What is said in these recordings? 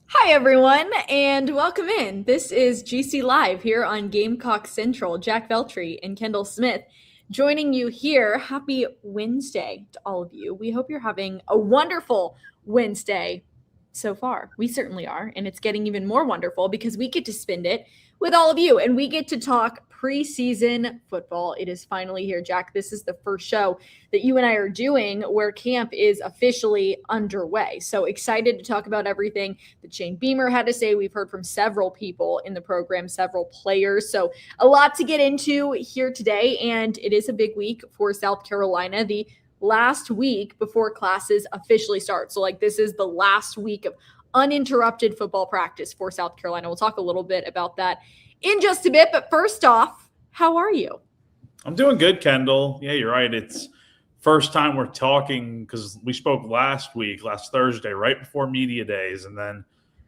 Hi, everyone, and welcome in. This is GC Live here on Gamecock Central. Jack Veltri and Kendall Smith joining you here. Happy Wednesday to all of you. We hope you're having a wonderful Wednesday so far. We certainly are, and it's getting even more wonderful because we get to spend it with all of you and we get to talk preseason football. It is finally here, Jack. This is the first show that you and I are doing where camp is officially underway. So excited to talk about everything that Shane Beamer had to say. We've heard from several people in the program, several players. So a lot to get into here today. And it is a big week for South Carolina. The last week before classes officially start. So this is the last week of uninterrupted football practice for South Carolina. We'll talk a little bit about that in just a bit. But first off, how are you? I'm doing good, Kendall. Yeah, you're right. It's first time we're talking because we spoke last Thursday, right before media days, and then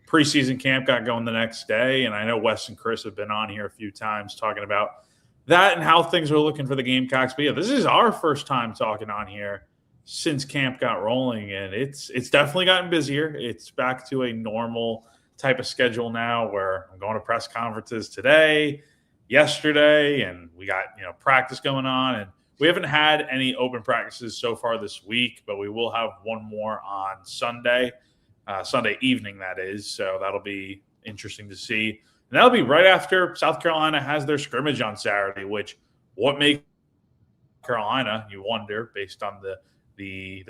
preseason camp got going the next day. And I know Wes and Chris have been on here a few times talking about that and how things are looking for the Gamecocks. But yeah, this is our first time talking on here since camp got rolling, and it's definitely gotten busier. It's back to a normal type of schedule now where I'm going to press conferences today, yesterday, and we got practice going on, and we haven't had any open practices so far this week, but we will have one more on Sunday evening, that is. So that'll be interesting to see. And that'll be right after South Carolina has their scrimmage on Saturday, which what makes Carolina, you wonder, based on the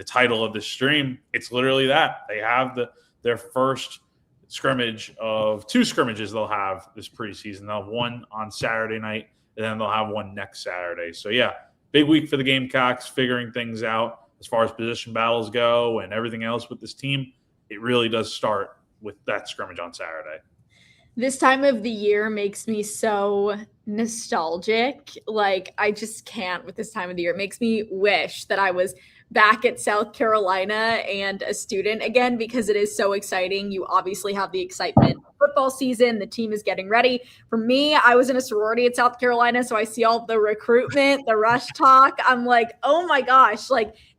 title of the stream, it's literally that. They have their first scrimmage of two scrimmages they'll have this preseason. They'll have one on Saturday night, and then they'll have one next Saturday. So, yeah, big week for the Gamecocks, figuring things out as far as position battles go and everything else with this team. It really does start with that scrimmage on Saturday. This time of the year makes me so nostalgic. I just can't with this time of the year. It makes me wish that I was back at South Carolina and a student again because it is so exciting. You obviously have the excitement of football season. The team is getting ready. For me, I was in a sorority at South Carolina, so I see all the recruitment, the rush talk. I'm like, oh my gosh,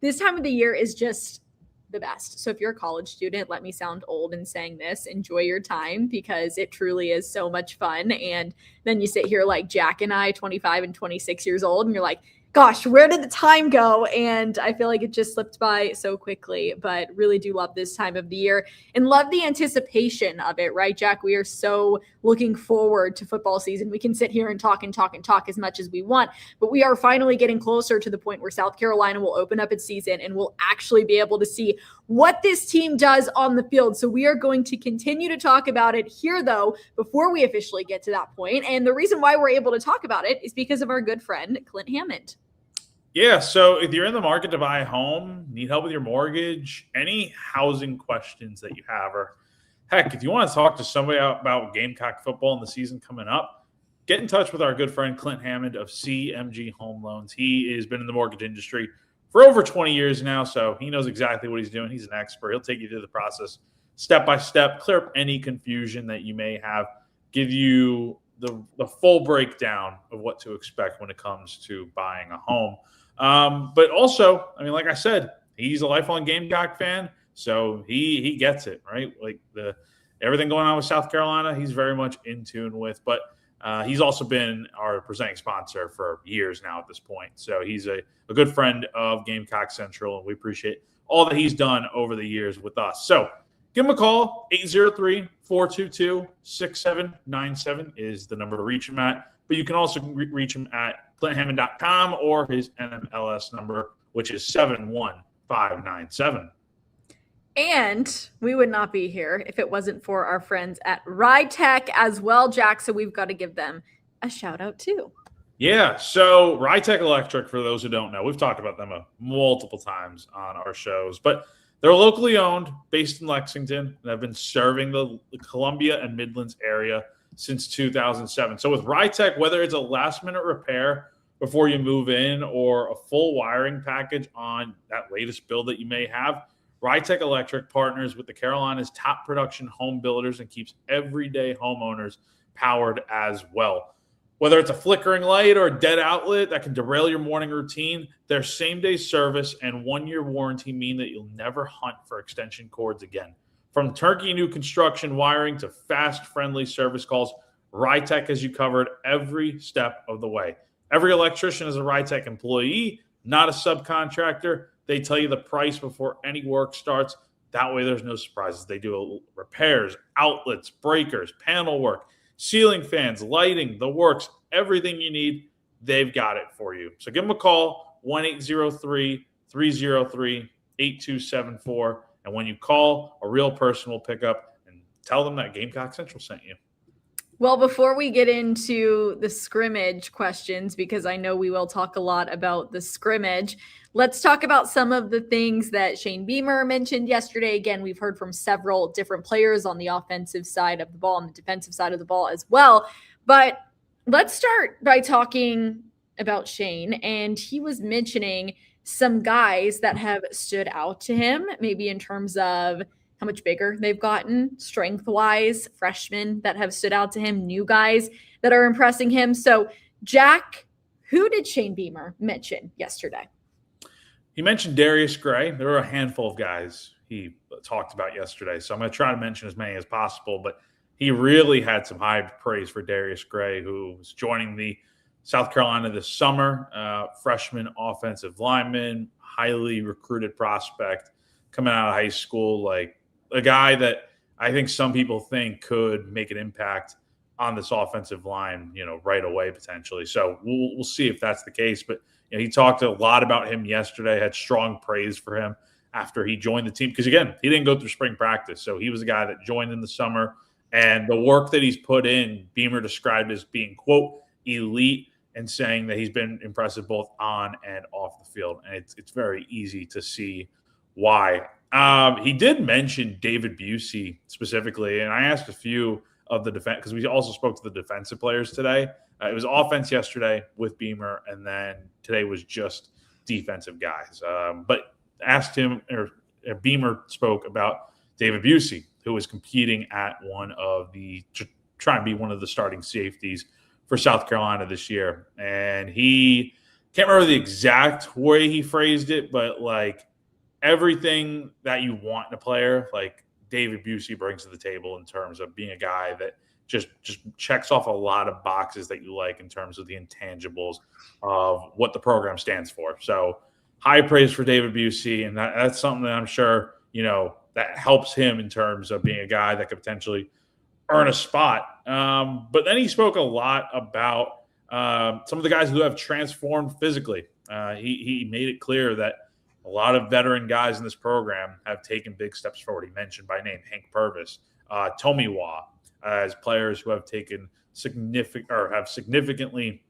this time of the year is just the best. So if you're a college student, let me sound old in saying this, enjoy your time because it truly is so much fun. And then you sit here like Jack and I, 25 and 26 years old, and you're like, gosh, where did the time go? And I feel like it just slipped by so quickly, but really do love this time of the year and love the anticipation of it, right, Jack? We are so looking forward to football season. We can sit here and talk as much as we want, but we are finally getting closer to the point where South Carolina will open up its season and we'll actually be able to see what this team does on the field. So we are going to continue to talk about it here, though, before we officially get to that point. And the reason why we're able to talk about it is because of our good friend, Clint Hammond. Yeah, so if you're in the market to buy a home, need help with your mortgage, any housing questions that you have, or heck, if you want to talk to somebody about Gamecock football and the season coming up, get in touch with our good friend Clint Hammond of CMG Home Loans. He has been in the mortgage industry for over 20 years now, so he knows exactly what he's doing. He's an expert. He'll take you through the process step by step, clear up any confusion that you may have, give you the full breakdown of what to expect when it comes to buying a home. But also, I mean, like I said, he's a lifelong Gamecock fan, so he gets it, right? Like everything going on with South Carolina, he's very much in tune with. But he's also been our presenting sponsor for years now at this point. So he's a good friend of Gamecock Central, and we appreciate all that he's done over the years with us. So give him a call. 803-422-6797 is the number to reach him at. But you can also reach him at clinthammond.com or his NMLS number, which is 71597. And we would not be here if it wasn't for our friends at Rytech as well, Jack. So we've got to give them a shout out too. Yeah, so Rytech Electric, for those who don't know, we've talked about them multiple times on our shows, but they're locally owned, based in Lexington, and have been serving the Columbia and Midlands area since 2007. So with Rytech, whether it's a last-minute repair before you move in or a full wiring package on that latest build that you may have, Rytech Electric partners with the Carolinas' top production home builders and keeps everyday homeowners powered as well. Whether it's a flickering light or a dead outlet that can derail your morning routine, their same-day service and one-year warranty mean that you'll never hunt for extension cords again. From turnkey new construction wiring to fast, friendly service calls, Rytech has you covered every step of the way. Every electrician is a Rytech employee, not a subcontractor. They tell you the price before any work starts. That way there's no surprises. They do repairs, outlets, breakers, panel work, ceiling fans, lighting, the works, everything you need, they've got it for you. So give them a call, 1-803-303-8274. And when you call, a real person will pick up and tell them that Gamecock Central sent you. Well, before we get into the scrimmage questions, because I know we will talk a lot about the scrimmage, let's talk about some of the things that Shane Beamer mentioned yesterday. Again, we've heard from several different players on the offensive side of the ball and the defensive side of the ball as well. But let's start by talking about Shane. And he was mentioning some guys that have stood out to him, maybe in terms of how much bigger they've gotten strength-wise, freshmen that have stood out to him, new guys that are impressing him. So, Jack, who did Shane Beamer mention yesterday? He mentioned Darius Gray. There were a handful of guys he talked about yesterday, so I'm going to try to mention as many as possible, but he really had some high praise for Darius Gray, who was joining the South Carolina this summer, freshman offensive lineman, highly recruited prospect coming out of high school, like a guy that I think some people think could make an impact on this offensive line, right away potentially. So we'll see if that's the case. But he talked a lot about him yesterday, had strong praise for him after he joined the team. Because, again, he didn't go through spring practice. So he was a guy that joined in the summer. And the work that he's put in, Beamer described as being, quote, elite, and saying that he's been impressive both on and off the field. And it's very easy to see why. He did mention David Busey specifically, and I asked a few of the defense because we also spoke to the defensive players today. It was offense yesterday with Beamer, and then today was just defensive guys. But asked him, or Beamer spoke about David Busey, who was competing at to try and be one of the starting safeties for South Carolina this year. And he can't remember the exact way he phrased it, but like everything that you want in a player, like David Busey brings to the table in terms of being a guy that just checks off a lot of boxes that you like in terms of the intangibles of what the program stands for. So high praise for David Busey, and that's something that I'm sure, that helps him in terms of being a guy that could potentially earn a spot. But then he spoke a lot about some of the guys who have transformed physically. He made it clear that a lot of veteran guys in this program have taken big steps forward. He mentioned by name Hank Purvis, Tomiwa, as players who have taken significantly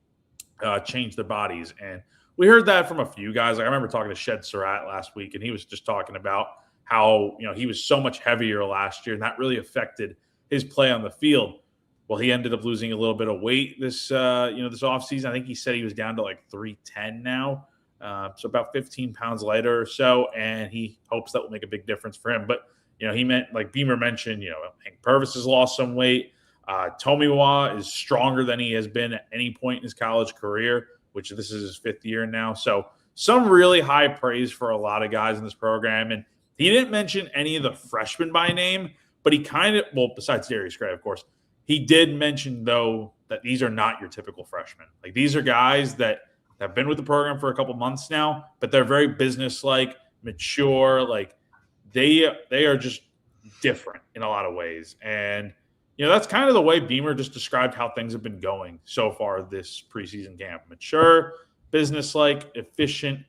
changed their bodies. And we heard that from a few guys. Like I remember talking to Shed Surratt last week, and he was just talking about how he was so much heavier last year, and that really affected his play on the field. Well, he ended up losing a little bit of weight this offseason. I think he said he was down to like 310 now. So about 15 pounds lighter or so, and he hopes that will make a big difference for him. But, he meant, like Beamer mentioned, Hank Purvis has lost some weight. Tomiwa is stronger than he has been at any point in his college career, which this is his 5th year now. So some really high praise for a lot of guys in this program. And he didn't mention any of the freshmen by name, but he besides Darius Gray, of course, he did mention, though, that these are not your typical freshmen. Like these are guys that have been with the program for a couple months now, but they're very business-like, mature. Like they are just different in a lot of ways. And, that's kind of the way Beamer just described how things have been going so far this preseason camp. Mature, business-like, efficient,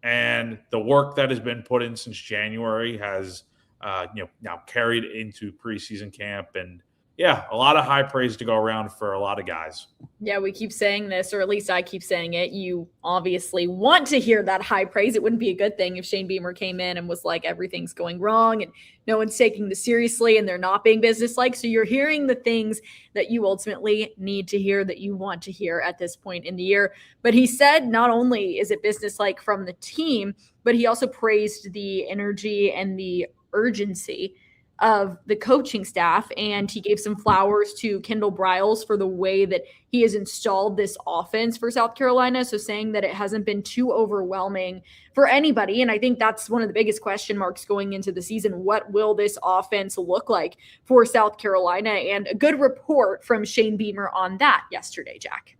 and the work that has been put in since January has, now carried into preseason camp. And, yeah, a lot of high praise to go around for a lot of guys. Yeah, we keep saying this, or at least I keep saying it. You obviously want to hear that high praise. It wouldn't be a good thing if Shane Beamer came in and was like, everything's going wrong and no one's taking this seriously and they're not being businesslike. So you're hearing the things that you ultimately need to hear, that you want to hear at this point in the year. But he said not only is it businesslike from the team, but he also praised the energy and the urgency of the coaching staff, and he gave some flowers to Kendall Briles for the way that he has installed this offense for South Carolina. So saying that it hasn't been too overwhelming for anybody. And I think that's one of the biggest question marks going into the season. What will this offense look like for South Carolina? And a good report from Shane Beamer on that yesterday, Jack.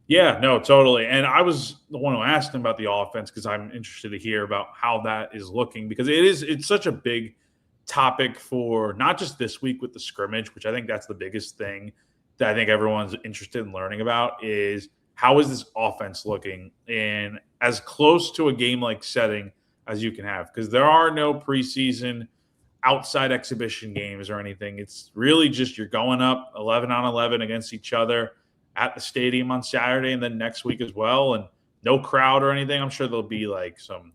Yeah, no, totally. And I was the one who asked him about the offense because I'm interested to hear about how that is looking, because it's such a big topic for not just this week with the scrimmage, which I think that's the biggest thing that I think everyone's interested in learning about, is how is this offense looking in as close to a game-like setting as you can have, because there are no preseason outside exhibition games or anything. It's really just you're going up 11 on 11 against each other at the stadium on Saturday and then next week as well, and no crowd or anything. I'm sure there'll be like some,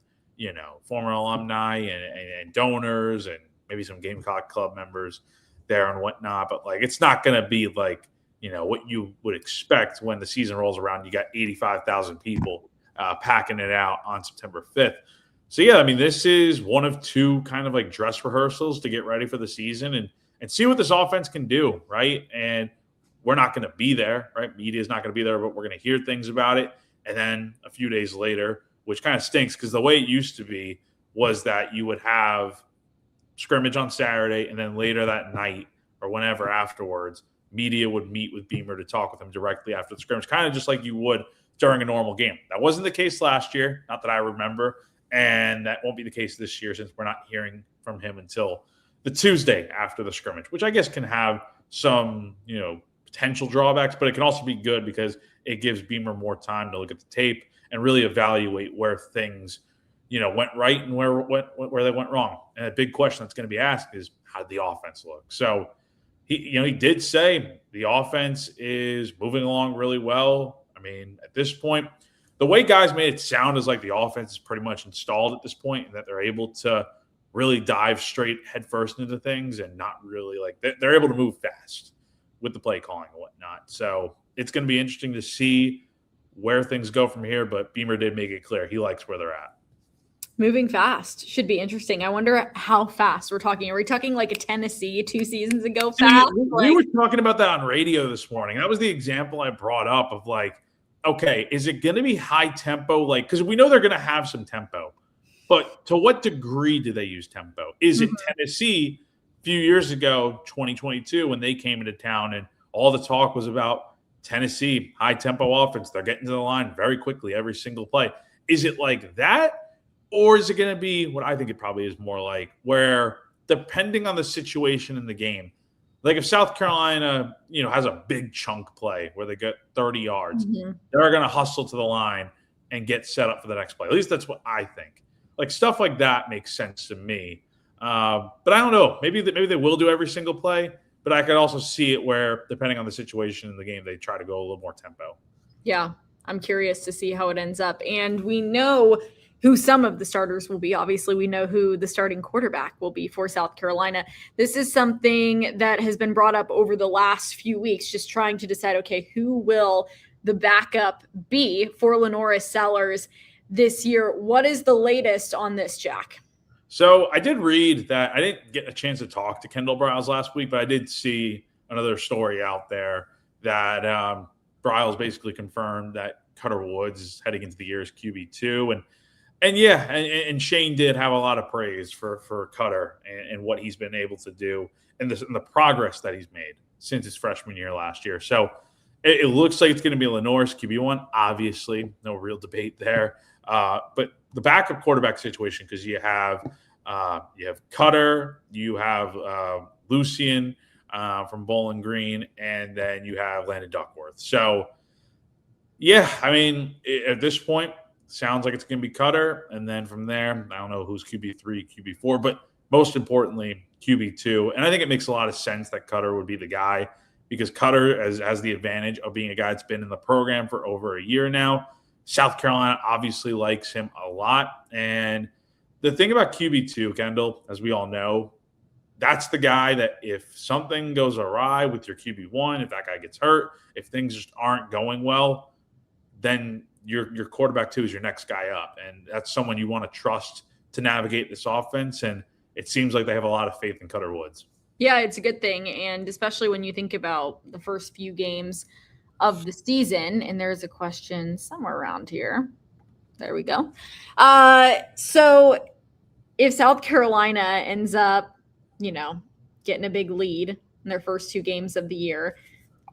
former alumni and donors and maybe some Gamecock club members there and whatnot. But like, it's not going to be like, what you would expect when the season rolls around. You got 85,000 people packing it out on September 5th. So yeah, I mean, this is one of two kind of like dress rehearsals to get ready for the season and see what this offense can do, right? And we're not going to be there, right? Media is not going to be there, but we're going to hear things about it. And then a few days later, which kind of stinks because the way it used to be was that you would have scrimmage on Saturday, and then later that night or whenever afterwards, media would meet with Beamer to talk with him directly after the scrimmage, kind of just like you would during a normal game. That wasn't the case last year, not that I remember, and that won't be the case this year since we're not hearing from him until the Tuesday after the scrimmage, which I guess can have some, potential drawbacks, but it can also be good because it gives Beamer more time to look at the tape and really evaluate where things, went right and where they went wrong. And a big question that's going to be asked is, how did the offense look? So he did say the offense is moving along really well. I mean, at this point, the way guys made it sound is like the offense is pretty much installed at this point and that they're able to really dive straight headfirst into things and not really they're able to move fast with the play calling and whatnot. So it's going to be interesting to see where things go from here, but Beamer did make it clear he likes where they're at. Moving fast should be interesting. I wonder how fast we're talking. Are we talking like a Tennessee 2 seasons ago fast? We were talking about that on radio this morning. That was the example I brought up of okay, is it going to be high tempo? Because we know they're going to have some tempo, but to what degree do they use tempo? Is it Tennessee a few years ago, 2022, when they came into town and all the talk was about Tennessee, high tempo offense? They're getting to the line very quickly every single play. Is it like that? Or is it going to be what I think it probably is more like, where depending on the situation in the game, like if South Carolina, has a big chunk play where they get 30 yards, they're going to hustle to the line and get set up for the next play. At least that's what I think. Like stuff like that makes sense to me. But I don't know. Maybe they will do every single play, but I could also see it where, depending on the situation in the game, they try to go a little more tempo. Yeah, I'm curious to see how it ends up. And we know who some of the starters will be. Obviously, we know who the starting quarterback will be for South Carolina. This is something that has been brought up over the last few weeks, just trying to decide, okay, who will the backup be for Lenora Sellers this year? What is the latest on this, Jack? So I did read that. I didn't get a chance to talk to Kendall Briles last week, but I did see another story out there that Briles basically confirmed that Cutter Woods is heading into the year as QB2. And Shane did have a lot of praise for Cutter and what he's been able to do and the progress that he's made since his freshman year last year. So it looks like it's going to be Lenore's QB1. Obviously, no real debate there. But the backup quarterback situation, because you have Cutter, you have Lucian from Bowling Green, and then you have Landon Duckworth. So, yeah, I mean, at this point, sounds like it's going to be Cutter, and then from there, I don't know who's QB3, QB4, but most importantly, QB2. And I think it makes a lot of sense that Cutter would be the guy because Cutter has the advantage of being a guy that's been in the program for over a year now. South Carolina obviously likes him a lot. And the thing about QB2, Kendall, as we all know, that's the guy that if something goes awry with your QB1, if that guy gets hurt, if things just aren't going well, then your quarterback 2 is your next guy up. And that's someone you want to trust to navigate this offense. And it seems like they have a lot of faith in Cutter Woods. Yeah, it's a good thing. And especially when you think about the first few games of the season, and there's a question somewhere around here. There we go. So if South Carolina ends up, getting a big lead in their first 2 games of the year,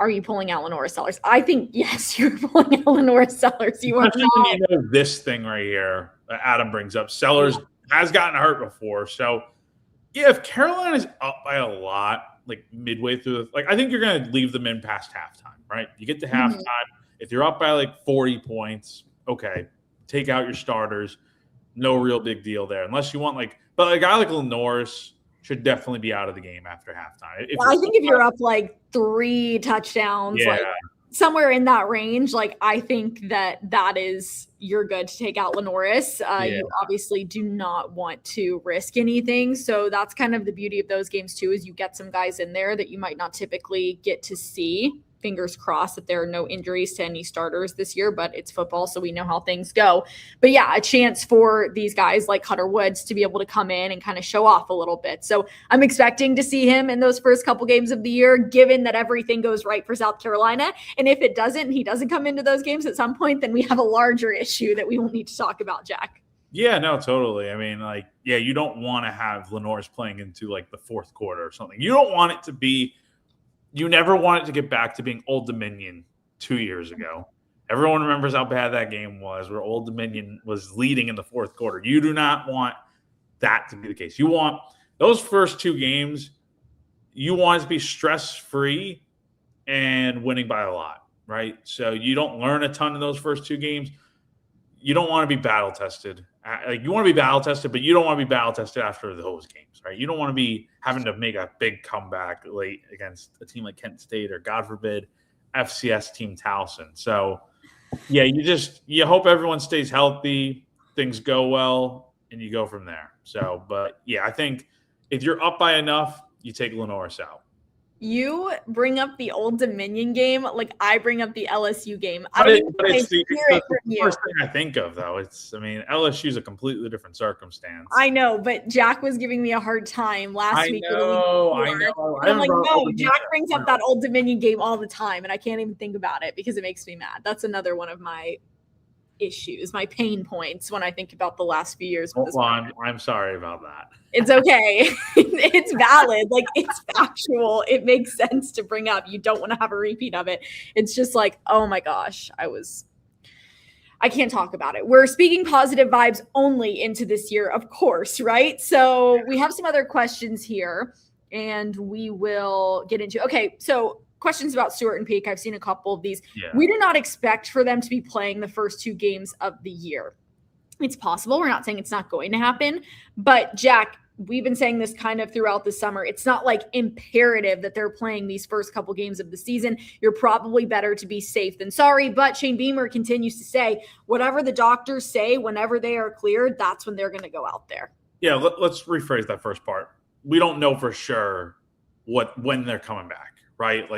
are you pulling out Lenora Sellers? I think, yes, you're pulling out Lenora Sellers. You are Especially when you know this thing right here that Adam brings up. Sellers has gotten hurt before. So, yeah, if Carolina's up by a lot, like midway through, I think you're going to leave them in past halftime, right? You get to halftime. If you're up by like 40 points, okay, take out your starters. No real big deal there. Unless you want but a guy like Lenoris should definitely be out of the game after halftime. I think if you're up like 3 touchdowns, somewhere in that range, I think that is, you're good to take out Lenoris. You obviously do not want to risk anything. So that's kind of the beauty of those games too, is you get some guys in there that you might not typically get to see. Fingers crossed that there are no injuries to any starters this year, but it's football, so we know how things go. But yeah, a chance for these guys like Cutter Woods to be able to come in and kind of show off a little bit. So I'm expecting to see him in those first couple games of the year, given that everything goes right for South Carolina. And if it doesn't, and he doesn't come into those games at some point, then we have a larger issue that we will need to talk about, Jack. Yeah, no, totally. I mean, you don't want to have Lenoris playing into the fourth quarter or something. You don't want it to be You never want it to get back to being Old Dominion 2 years ago. Everyone remembers how bad that game was, where Old Dominion was leading in the fourth quarter. You do not want that to be the case. You want those first 2 games, you want it to be stress-free and winning by a lot, right? So you don't learn a ton in those first 2 games. You don't want to be battle-tested. You want to be battle-tested, but you don't want to be battle-tested after those games, right? You don't want to be having to make a big comeback late against a team like Kent State or, God forbid, FCS team Towson. So, yeah, you hope everyone stays healthy, things go well, and you go from there. So, but, yeah, I think if you're up by enough, you take Lenoris out. You bring up the Old Dominion game like I bring up the LSU game. It's the first thing I think of, though. LSU is a completely different circumstance. I know, but Jack was giving me a hard time last week. I know. I'm like, no, Jack brings up that Old Dominion game all the time, and I can't even think about it because it makes me mad. That's another one of my issues, my pain points when I think about the last few years. I'm sorry about that. It's okay. It's valid. It's factual. It makes sense to bring up. You don't want to have a repeat of it. It's just oh my gosh, I can't talk about it. We're speaking positive vibes only into this year, of course, right? So we have some other questions here and we will get into. Okay, so questions about Stewart and Peak. I've seen a couple of these. Yeah. We do not expect for them to be playing the first 2 games of the year. It's possible. We're not saying it's not going to happen. But, Jack, we've been saying this kind of throughout the summer. It's not imperative that they're playing these first couple games of the season. You're probably better to be safe than sorry. But Shane Beamer continues to say, whatever the doctors say, whenever they are cleared, that's when they're going to go out there. Yeah, let's rephrase that first part. We don't know for sure when they're coming back. Right?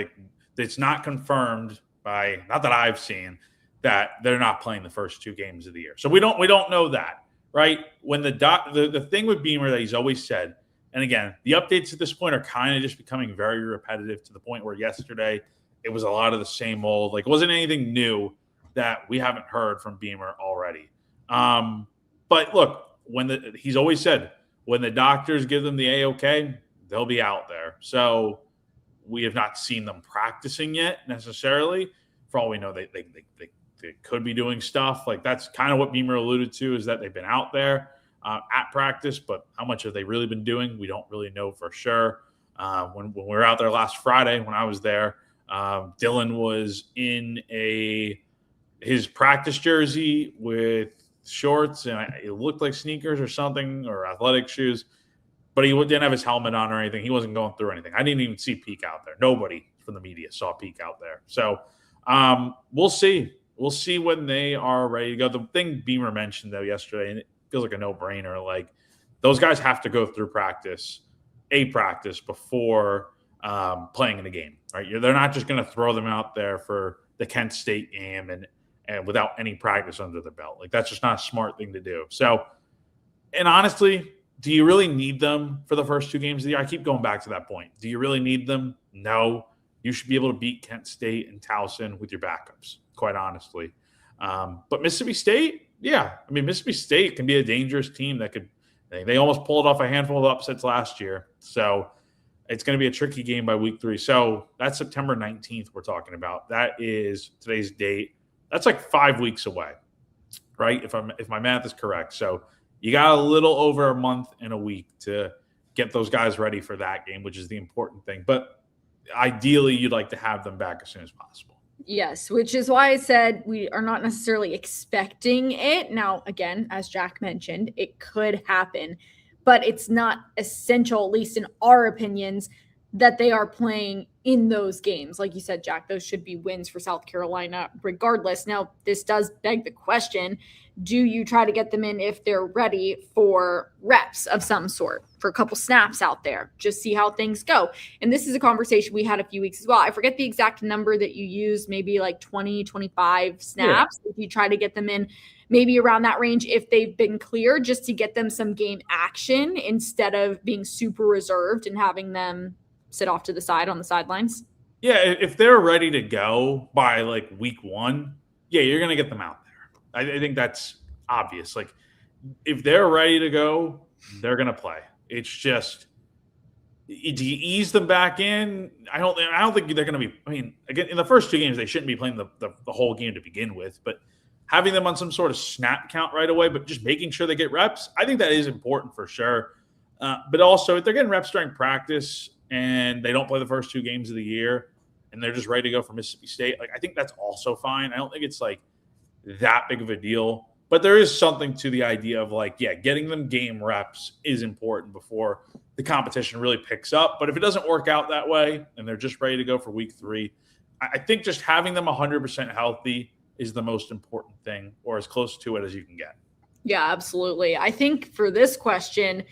It's not confirmed by, not that I've seen, that they're not playing the first 2 games of the year. So we don't know that, right? When the thing with Beamer that he's always said, and again, the updates at this point are kind of just becoming very repetitive to the point where yesterday it was a lot of the same old, it wasn't anything new that we haven't heard from Beamer already. But look, he's always said, when the doctors give them the A-OK, they'll be out there. So we have not seen them practicing yet necessarily. For all we know, they could be doing stuff. That's kind of what Beamer alluded to, is that they've been out there at practice, but how much have they really been doing? We don't really know for sure. When we were out there last Friday, when I was there, Dylan was in his practice jersey with shorts, and it looked like sneakers or something, or athletic shoes. But he didn't have his helmet on or anything. He wasn't going through anything. I didn't even see Peak out there. Nobody from the media saw Peak out there. So we'll see. We'll see when they are ready to go. The thing Beamer mentioned, though, yesterday, and it feels like a no-brainer, those guys have to go through practice before playing in a game. Right? They're not just going to throw them out there for the Kent State game and without any practice under the belt. That's just not a smart thing to do. So, and honestly, do you really need them for the first 2 games of the year? I keep going back to that point. Do you really need them? No. You should be able to beat Kent State and Towson with your backups, quite honestly. But Mississippi State, yeah. I mean, Mississippi State can be a dangerous team that could – they almost pulled off a handful of upsets last year. So it's going to be a tricky game by week 3. So that's September 19th we're talking about. That is today's date. That's like 5 weeks away, right, if my math is correct. So you got a little over a month and a week to get those guys ready for that game, which is the important thing. But ideally, you'd like to have them back as soon as possible. Yes, which is why I said we are not necessarily expecting it. Now, again, as Jack mentioned, it could happen, but it's not essential, at least in our opinions, that they are playing in those games. Like you said, Jack, those should be wins for South Carolina regardless. Now, this does beg the question, do you try to get them in if they're ready for reps of some sort, for a couple snaps out there, just see how things go? And this is a conversation we had a few weeks as well. I forget the exact number that you used, maybe like 20, 25 snaps. Yeah. If you try to get them in maybe around that range, if they've been cleared, just to get them some game action instead of being super reserved and having them sit off to the side on the sidelines. Yeah, if they're ready to go by like week 1, yeah, you're going to get them out there. I think that's obvious. Like, if they're ready to go, they're going to play. It's just, do you ease them back in? I don't think they're going to be. I mean, again, in the first 2 games, they shouldn't be playing the whole game to begin with. But having them on some sort of snap count right away, but just making sure they get reps, I think that is important for sure. But also, if they're getting reps during practice and they don't play the first 2 games of the year and they're just ready to go for Mississippi State, like, I think that's also fine. I don't think it's like that big of a deal, but there is something to the idea of like, yeah, getting them game reps is important before the competition really picks up. But if it doesn't work out that way and they're just ready to go for week 3, I think just having them 100% healthy is the most important thing, or as close to it as you can get. Yeah, absolutely. I think for this question,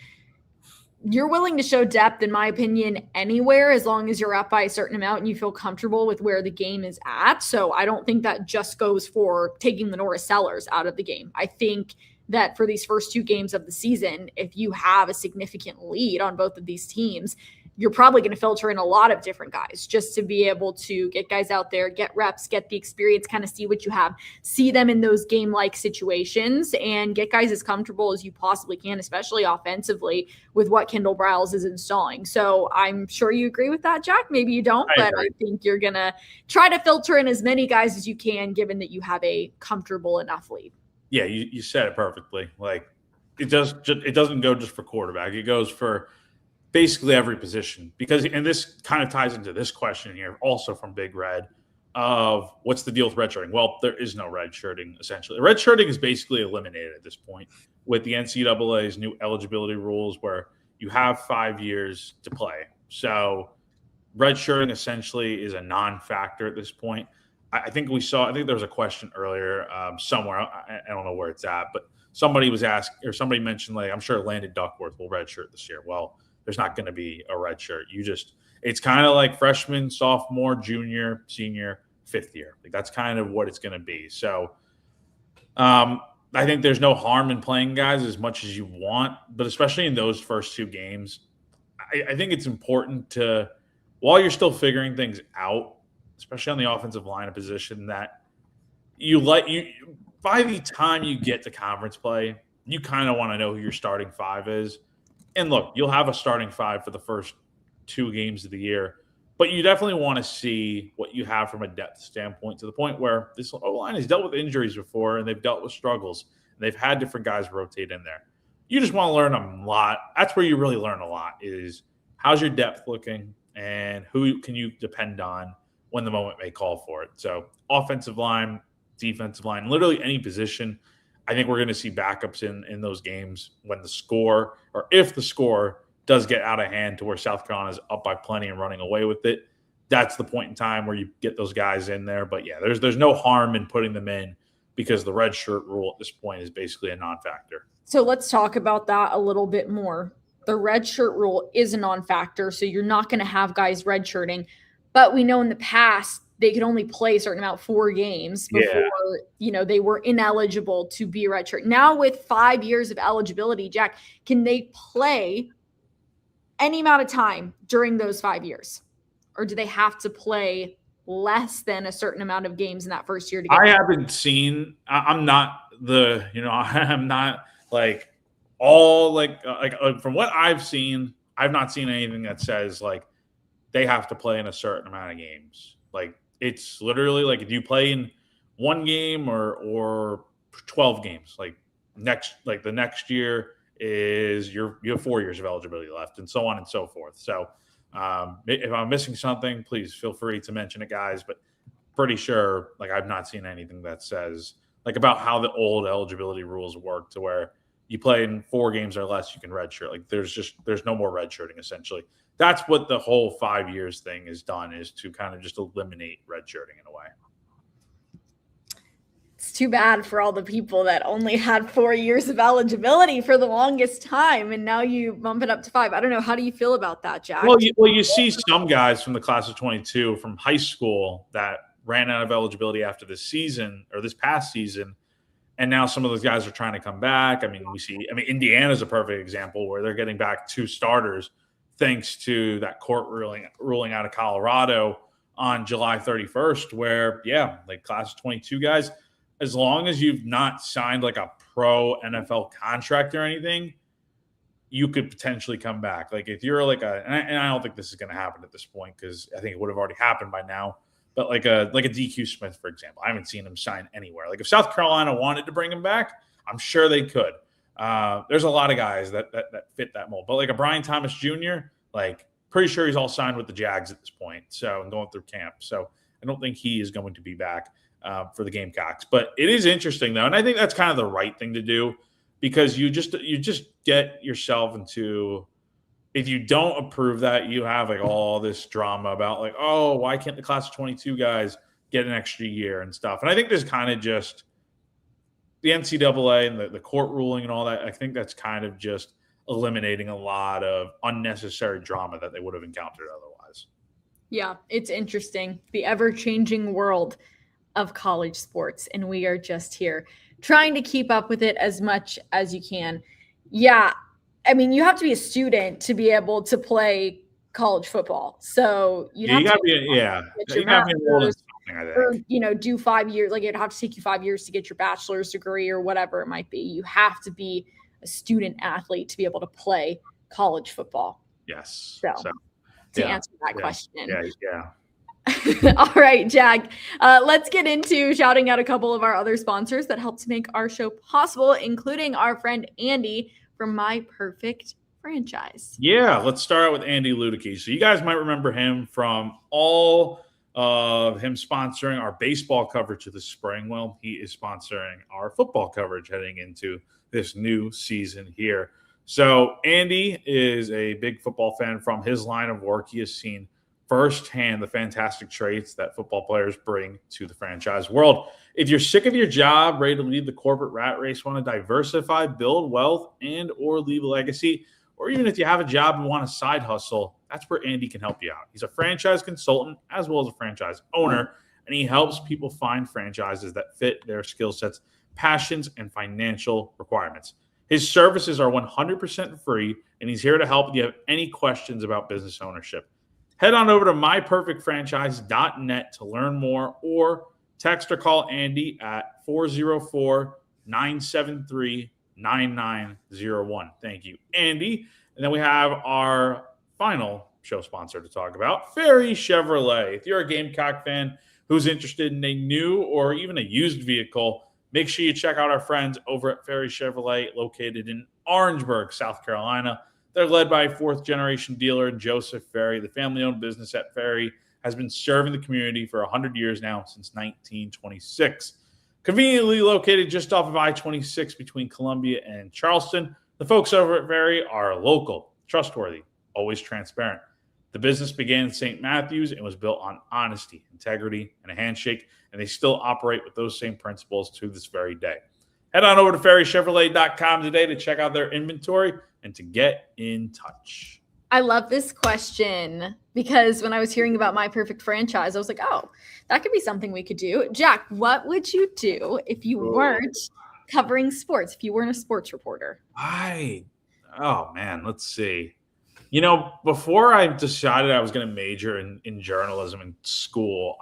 you're willing to show depth, in my opinion, anywhere, as long as you're up by a certain amount and you feel comfortable with where the game is at. So I don't think that just goes for taking the Norris Sellers out of the game. I think that for these first 2 games of the season, if you have a significant lead on both of these teams, you're probably going to filter in a lot of different guys just to be able to get guys out there, get reps, get the experience, kind of see what you have, see them in those game-like situations, and get guys as comfortable as you possibly can, especially offensively, with what Kendall Briles is installing. So I'm sure you agree with that, Jack. Maybe you don't, but I think you're going to try to filter in as many guys as you can, given that you have a comfortable enough lead. Yeah, you said it perfectly. Like, it doesn't go just for quarterback. It goes for basically every position, because, and this kind of ties into this question here also from Big Red of what's the deal with redshirting? Well, there is no redshirting essentially. Redshirting is basically eliminated at this point with the NCAA's new eligibility rules where you have 5 years to play. So redshirting essentially is a non-factor at this point. I think there was a question earlier somewhere. I don't know where it's at, but somebody was asked, or somebody mentioned, like, I'm sure Landon Duckworth will redshirt this year. Well, there's not going to be a red shirt. It's kind of like freshman, sophomore, junior, senior, 5th year. Like, that's kind of what it's going to be. So I think there's no harm in playing guys as much as you want, but especially in those first 2 games, I think it's important to, while you're still figuring things out, especially on the offensive line of position, that by the time you get to conference play, you kind of want to know who your starting 5 is. And look, you'll have a starting 5 for the first 2 games of the year, but you definitely want to see what you have from a depth standpoint, to the point where this O-line has dealt with injuries before and they've dealt with struggles. And they've had different guys rotate in there. You just want to learn a lot. That's where you really learn a lot, is how's your depth looking and who can you depend on when the moment may call for it. So offensive line, defensive line, literally any position. I think we're going to see backups in those games when the score, or if the score does get out of hand to where South Carolina is up by plenty and running away with it. That's the point in time where you get those guys in there. But yeah, there's no harm in putting them in, because the red shirt rule at this point is basically a non-factor. So let's talk about that a little bit more. The red shirt rule is a non-factor, so you're not going to have guys redshirting. But we know in the past, they could only play a certain amount, 4 games before, they were ineligible to be redshirt. Now with 5 years of eligibility, Jack, can they play any amount of time during those 5 years? Or do they have to play less than a certain amount of games in that first year to get? I haven't seen. I'm not the. I'm not like all from what I've seen. I've not seen anything that says like they have to play in a certain amount of games. Like it's literally like if you play in 1 game or 12 games, like the next year is you have 4 years of eligibility left, and so on and so forth. So if I'm missing something, please feel free to mention it, guys. But pretty sure like I've not seen anything that says like about how the old eligibility rules work to where you play in 4 games or less, you can redshirt. Like there's no more redshirting essentially. That's what the whole 5 years thing is done, is to kind of just eliminate redshirting in a way. It's too bad for all the people that only had 4 years of eligibility for the longest time, and now you bump it up to 5. I don't know. How do you feel about that, Jack? Well, you see some guys from the class of 22 from high school that ran out of eligibility after this season or this past season, and now some of those guys are trying to come back. I mean, Indiana's a perfect example where they're getting back 2 starters thanks to that court ruling out of Colorado on July 31st, where, like class of 22 guys, as long as you've not signed like a pro NFL contract or anything, you could potentially come back. Like if you're like and I don't think this is going to happen at this point because I think it would have already happened by now. But like a DQ Smith, for example, I haven't seen him sign anywhere. Like if South Carolina wanted to bring him back, I'm sure they could. There's a lot of guys that fit that mold. But like a Brian Thomas Jr., like pretty sure he's all signed with the Jags at this point. So and going through camp. So I don't think he is going to be back for the Gamecocks. But it is interesting though, and I think that's kind of the right thing to do because you just get yourself into. If you don't approve that, you have like all this drama about like, oh, why can't the class of 22 guys get an extra year and stuff? And I think there's kind of just the NCAA and the court ruling and all that. I think that's kind of just eliminating a lot of unnecessary drama that they would have encountered otherwise. Yeah, it's interesting. The ever-changing world of college sports, and we are just here trying to keep up with it as much as you can. Yeah. I mean, you have to be a student to be able to play college football. So you have to get your master's or, do 5 years. Like it'd have to take you 5 years to get your bachelor's degree or whatever it might be. You have to be a student athlete to be able to play college football. Yes. So to answer that question. Yeah. All right, Jack, let's get into shouting out a couple of our other sponsors that help to make our show possible, including our friend Andy from My Perfect Franchise. Yeah, let's start out with Andy Ludicky. So you guys might remember him from all of him sponsoring our baseball coverage of the spring. Well, he is sponsoring our football coverage heading into this new season here. So Andy is a big football fan. From his line of work, he has seen firsthand the fantastic traits that football players bring to the franchise world. If you're sick of your job, ready to leave the corporate rat race, want to diversify, build wealth, and or leave a legacy, or even if you have a job and want a side hustle, that's where Andy can help you out. He's a franchise consultant as well as a franchise owner, and he helps people find franchises that fit their skill sets, passions, and financial requirements. His services are 100% free, and he's here to help if you have any questions about business ownership. Head on over to myperfectfranchise.net to learn more, or text or call Andy at 404-973-9901. Thank you, Andy. And then we have our final show sponsor to talk about, Ferry Chevrolet. If you're a Gamecock fan who's interested in a new or even a used vehicle, make sure you check out our friends over at Ferry Chevrolet, located in Orangeburg, South Carolina. They're led by a fourth-generation dealer, Joseph Ferry. The family-owned business at Ferry has been serving the community for 100 years now, since 1926. Conveniently located just off of I-26 between Columbia and Charleston, the folks over at Ferry are local, trustworthy, always transparent. The business began in St. Matthews and was built on honesty, integrity, and a handshake, and they still operate with those same principles to this very day. Head on over to ferrychevrolet.com today to check out their inventory and to get in touch. I love this question. because when I was hearing about My Perfect Franchise, I was like, oh, that could be something we could do. Jack, what would you do if you weren't covering sports, if you weren't a sports reporter? Oh man, let's see. Before I decided I was going to major in journalism in school,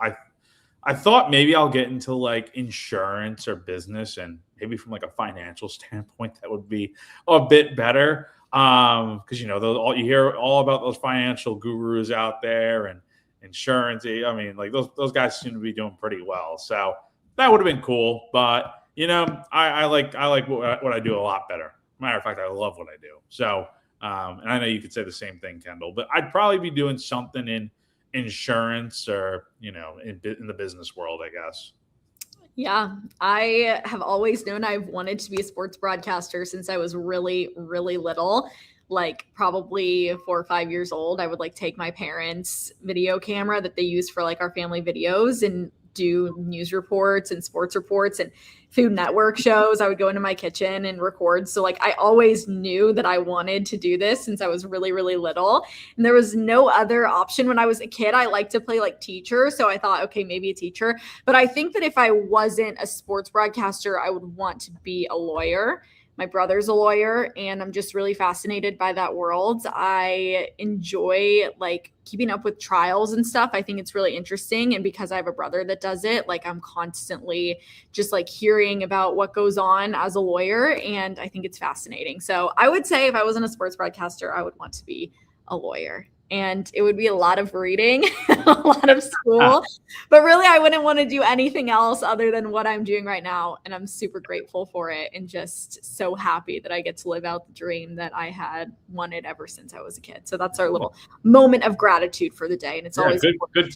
I thought maybe I'll get into like insurance or business, and maybe from like a financial standpoint, that would be a bit better. Because you hear all about those financial gurus out there and insurance. I mean, like those guys seem to be doing pretty well. So that would have been cool. But I like what I do a lot better. Matter of fact, I love what I do. So, and I know you could say the same thing, Kendall. But I'd probably be doing something in insurance or in the business world, I guess. Yeah, I have always known I've wanted to be a sports broadcaster since I was really, really little. Like probably 4 or 5 years old, I would like take my parents' video camera that they use for like our family videos and do news reports and sports reports and Food Network shows. I would go into my kitchen and record. So like I always knew that I wanted to do this since I was really, really little. And there was no other option. When I was a kid, I liked to play like teacher. So I thought, okay, maybe a teacher. But I think that if I wasn't a sports broadcaster, I would want to be a lawyer. My brother's a lawyer, and I'm just really fascinated by that world. I enjoy like keeping up with trials and stuff. I think it's really interesting. And because I have a brother that does it, like I'm constantly just like hearing about what goes on as a lawyer. And I think it's fascinating. So I would say if I wasn't a sports broadcaster, I would want to be a lawyer. And it would be a lot of reading, a lot of school. But really, I wouldn't want to do anything else other than what I'm doing right now. And I'm super grateful for it and just so happy that I get to live out the dream that I had wanted ever since I was a kid. So that's our little moment of gratitude for the day. And it's always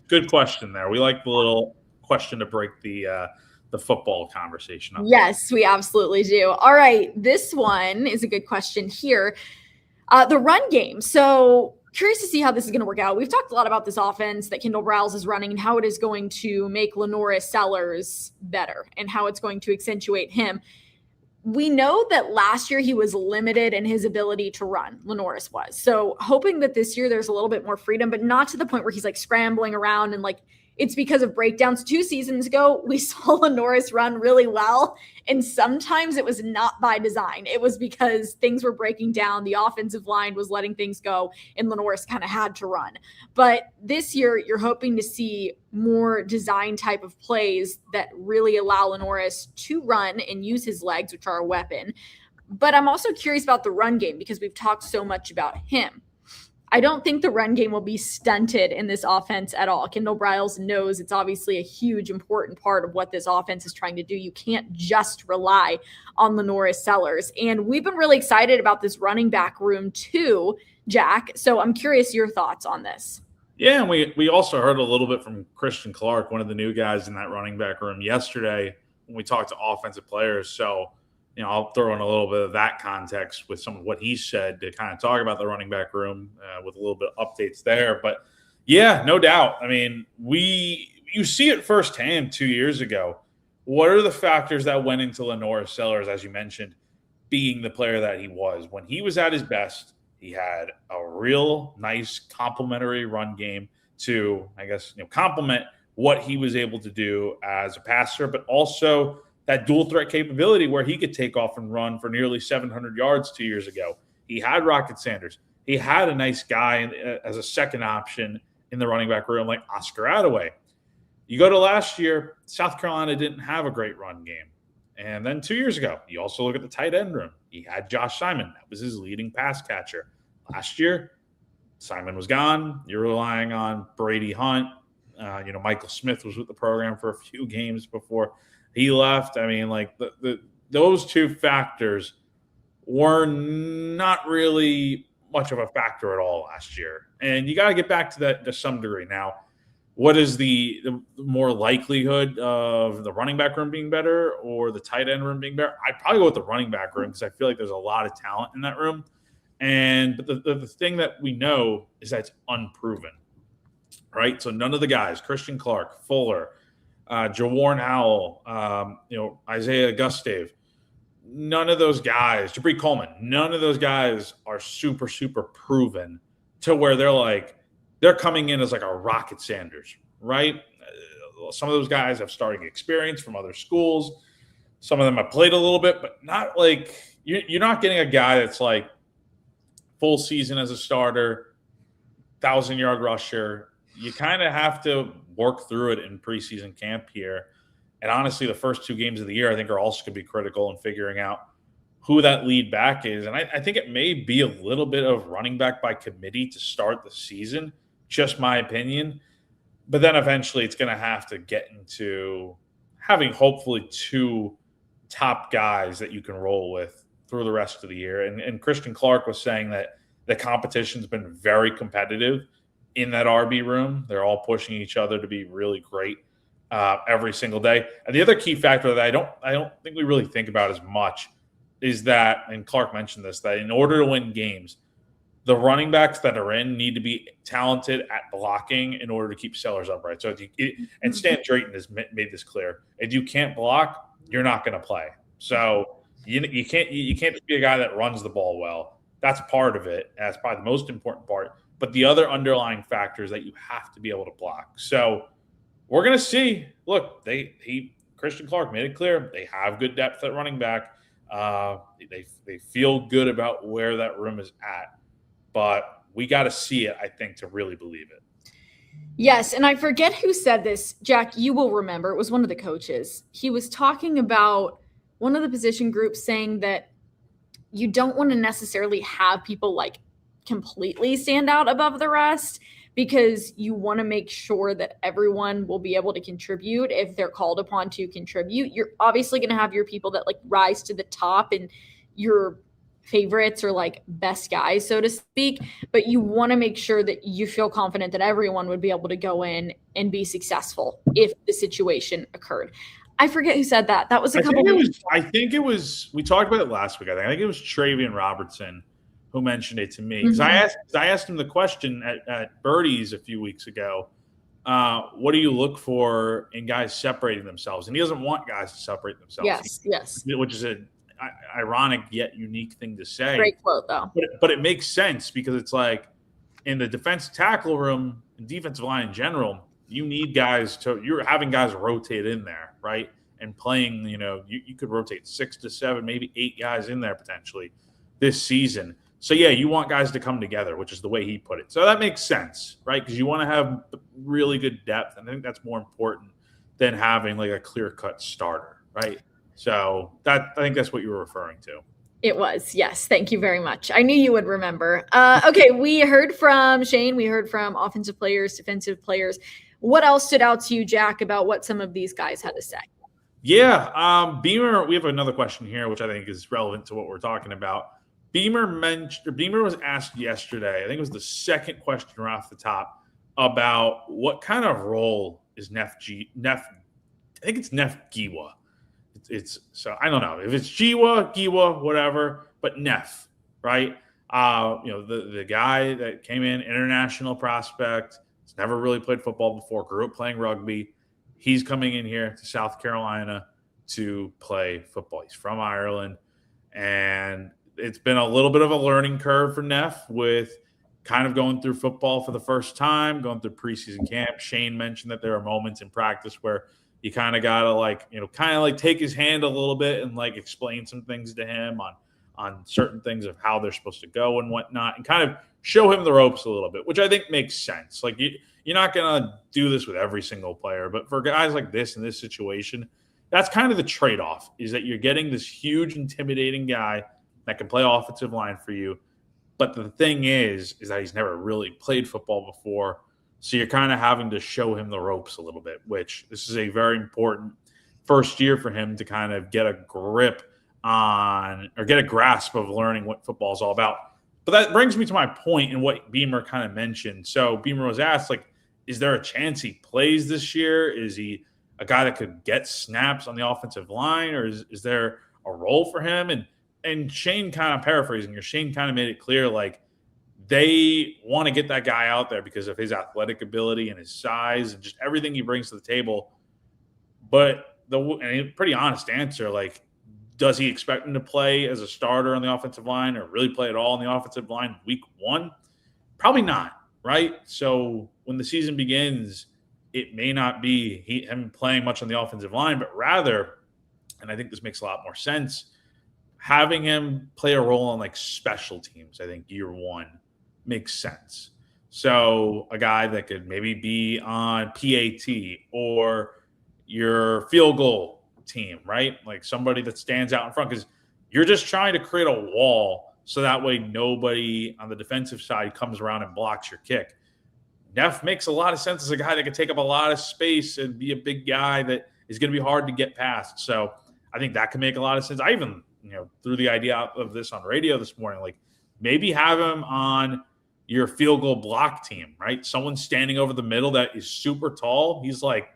good question there. We like the little question to break the football conversation up. Yes, we absolutely do. All right. This one is a good question here. The run game. So curious to see how this is going to work out. We've talked a lot about this offense that Kendall Briles is running and how it is going to make LaNorris Sellers better and how it's going to accentuate him. We know that last year he was limited in his ability to run. LaNorris was. So hoping that this year there's a little bit more freedom, but not to the point where he's like scrambling around and like it's because of breakdowns. 2 seasons ago, we saw LaNorris run really well. And sometimes it was not by design. It was because things were breaking down. The offensive line was letting things go, and LaNorris kind of had to run. But this year, you're hoping to see more design type of plays that really allow LaNorris to run and use his legs, which are a weapon. But I'm also curious about the run game because we've talked so much about him. I don't think the run game will be stunted in this offense at all. Kendall Briles knows it's obviously a huge, important part of what this offense is trying to do. You can't just rely on LaNorris Sellers. And we've been really excited about this running back room too, Jack. So I'm curious your thoughts on this. Yeah, and we also heard a little bit from Christian Clark, one of the new guys in that running back room yesterday when we talked to offensive players. So I'll throw in a little bit of that context with some of what he said to kind of talk about the running back room with a little bit of updates there. But yeah, no doubt. I mean, you see it firsthand 2 years ago. What are the factors that went into LaNorris Sellers, as you mentioned, being the player that he was? When he was at his best, he had a real nice complementary run game to, I guess, complement what he was able to do as a passer, but also that dual threat capability where he could take off and run for nearly 700 yards 2 years ago. He had Rocket Sanders. He had a nice guy as a second option in the running back room like Oscar Attaway. You go to last year, South Carolina didn't have a great run game. And then 2 years ago, you also look at the tight end room. He had Josh Simon. That was his leading pass catcher. Last year, Simon was gone. You're relying on Brady Hunt. Michael Smith was with the program for a few games before he left. I mean, like those two factors were not really much of a factor at all last year. And you got to get back to that to some degree. Now, what is the more likelihood of the running back room being better or the tight end room being better? I'd probably go with the running back room because I feel like there's a lot of talent in that room. But the thing that we know is that it's unproven, right? So none of the guys, Christian Clark, Fuller, Jawarn Howell, Isaiah Gustave, none of those guys, Jabri Coleman, none of those guys are super, super proven to where they're like, they're coming in as like a Rocket Sanders, right? Some of those guys have starting experience from other schools. Some of them have played a little bit, but not like you're not getting a guy that's like full season as a starter, 1,000-yard rusher. You kind of have to work through it in preseason camp here. And honestly, the first 2 games of the year, I think, are also going to be critical in figuring out who that lead back is. And I think it may be a little bit of running back by committee to start the season, just my opinion. But then eventually it's going to have to get into having hopefully 2 top guys that you can roll with through the rest of the year. And Christian Clark was saying that the competition's been very competitive in that RB room. They're all pushing each other to be really great every single day. And the other key factor that I don't think we really think about as much is that, and Clark mentioned this, that in order to win games, the running backs that are in need to be talented at blocking in order to keep Sellers upright. So, and Stan Drayton has made this clear: if you can't block, you're not going to play. So you can't be a guy that runs the ball well. That's part of it. That's probably the most important part. But the other underlying factor is that you have to be able to block. So we're going to see. Look, Christian Clark made it clear they have good depth at running back. They feel good about where that room is at. But we got to see it, I think, to really believe it. Yes, and I forget who said this. Jack, you will remember. It was one of the coaches. He was talking about one of the position groups saying that you don't want to necessarily have people like completely stand out above the rest because you want to make sure that everyone will be able to contribute if they're called upon to contribute. You're obviously going to have your people that like rise to the top and your favorites or like best guys, so to speak, but you want to make sure that you feel confident that everyone would be able to go in and be successful if the situation occurred. I forget who said that. That was a couple weeks ago. I think it was, we talked about it last week. I think it was Travian Robertson who mentioned it to me. Because I asked him the question at Birdie's a few weeks ago, what do you look for in guys separating themselves? And he doesn't want guys to separate themselves. Yes. Which is an ironic yet unique thing to say. Great quote, though. But it makes sense because it's like in the defensive tackle room and defensive line in general, you need guys you're having guys rotate in there, right? And playing, you could rotate 6 to 7, maybe 8 guys in there potentially this season. So, yeah, you want guys to come together, which is the way he put it. So that makes sense, right? Because you want to have really good depth. And I think that's more important than having like a clear-cut starter, right? So I think that's what you were referring to. It was, yes. Thank you very much. I knew you would remember. Okay, we heard from Shane. We heard from offensive players, defensive players. What else stood out to you, Jack, about what some of these guys had to say? Yeah, Beamer, we have another question here, which I think is relevant to what we're talking about. Beamer was asked yesterday, I think it was the second question right off the top, about what kind of role is Neff, I think it's Neff Giwa. So I don't know if it's Giwa, whatever, but Neff, right? The guy that came in, international prospect, has never really played football before, grew up playing rugby. He's coming in here to South Carolina to play football. He's from Ireland, and it's been a little bit of a learning curve for Neff with kind of going through football for the first time, going through preseason camp. Shane mentioned that there are moments in practice where you kind of got to take his hand a little bit and like explain some things to him on certain things of how they're supposed to go and whatnot, and kind of show him the ropes a little bit, which I think makes sense. Like you're not going to do this with every single player, but for guys like this in this situation, that's kind of the trade-off, is that you're getting this huge, intimidating guy that can play offensive line for you. But the thing is that he's never really played football before. So you're kind of having to show him the ropes a little bit, which this is a very important first year for him to kind of get a grip on or get a grasp of learning what football is all about. But that brings me to my point and what Beamer kind of mentioned. So Beamer was asked, like, is there a chance he plays this year? Is he a guy that could get snaps on the offensive line, or is there a role for him? And Shane kind of paraphrasing here, Shane kind of made it clear, like, they want to get that guy out there because of his athletic ability and his size and just everything he brings to the table. But a pretty honest answer, like, does he expect him to play as a starter on the offensive line or really play at all on the offensive line week 1? Probably not, right? So when the season begins, it may not be him playing much on the offensive line, but rather, and I think this makes a lot more sense, having him play a role on like special teams. I think year one makes sense. So a guy that could maybe be on PAT or your field goal team, right? Like somebody that stands out in front, because you're just trying to create a wall so that way nobody on the defensive side comes around and blocks your kick. Neff makes a lot of sense as a guy that can take up a lot of space and be a big guy that is going to be hard to get past. So I think that can make a lot of sense. I even, threw the idea out of this on radio this morning, like maybe have him on your field goal block team, right? Someone standing over the middle that is super tall. He's like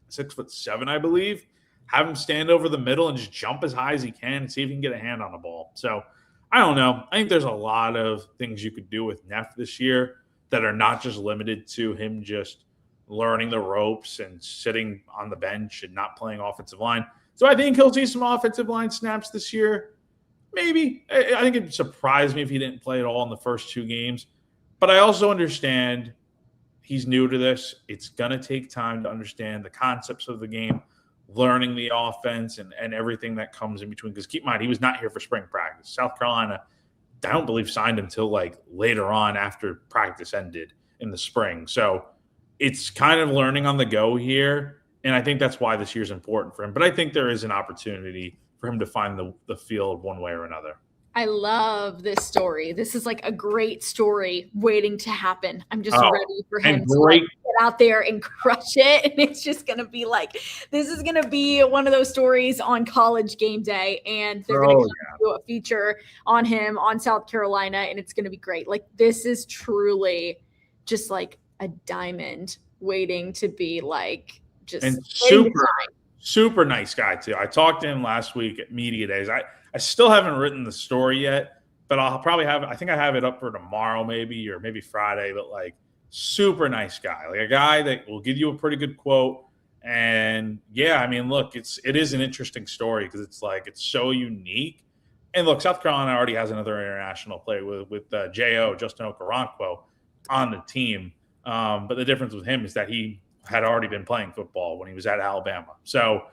6'7", I believe. Have him stand over the middle and just jump as high as he can and see if he can get a hand on the ball. So I don't know. I think there's a lot of things you could do with Neff this year that are not just limited to him just learning the ropes and sitting on the bench and not playing offensive line. So I think he'll see some offensive line snaps this year. Maybe. I think it'd surprise me if he didn't play at all in the first 2 games. But I also understand he's new to this. It's going to take time to understand the concepts of the game, learning the offense and everything that comes in between. Because keep in mind, he was not here for spring practice. South Carolina, I don't believe, signed him until like later on after practice ended in the spring. So it's kind of learning on the go here. And I think that's why this year's important for him. But I think there is an opportunity for him to find the field one way or another. I love this story. This is like a great story waiting to happen. I'm just ready for him to like get out there and crush it. And it's just going to be like, this is going to be one of those stories on College Game Day. And they're going to do a feature on him on South Carolina. And it's going to be great. Like, this is truly just like a diamond waiting to be like, just and super nice guy too. I talked to him last week at media days. I still haven't written the story yet, but I'll probably have it. I think I have it up for tomorrow, maybe Friday. But like, super nice guy, like a guy that will give you a pretty good quote. And yeah, I mean, look, it is an interesting story because it's like it's so unique. And look, South Carolina already has another international player with Jo Justin Okoronkwo on the team. But the difference with him is that he had already been playing football when he was at Alabama. So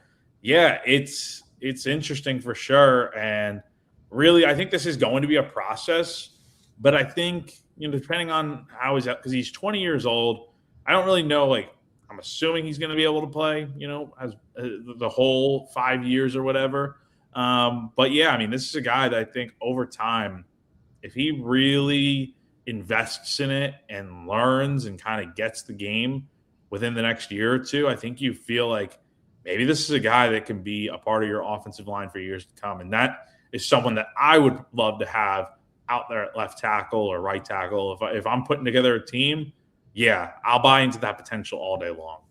yeah, it's interesting for sure. And really, I think this is going to be a process, but I think, depending on how he's at, because he's 20 years old, I don't really know, like, I'm assuming he's going to be able to play, as the whole 5 years or whatever. But yeah, I mean, this is a guy that I think over time, if he really invests in it and learns and kind of gets the game within the next year or two, I think you feel like maybe this is a guy that can be a part of your offensive line for years to come. And that is someone that I would love to have out there at left tackle or right tackle. If I'm putting together a team, yeah, I'll buy into that potential all day long.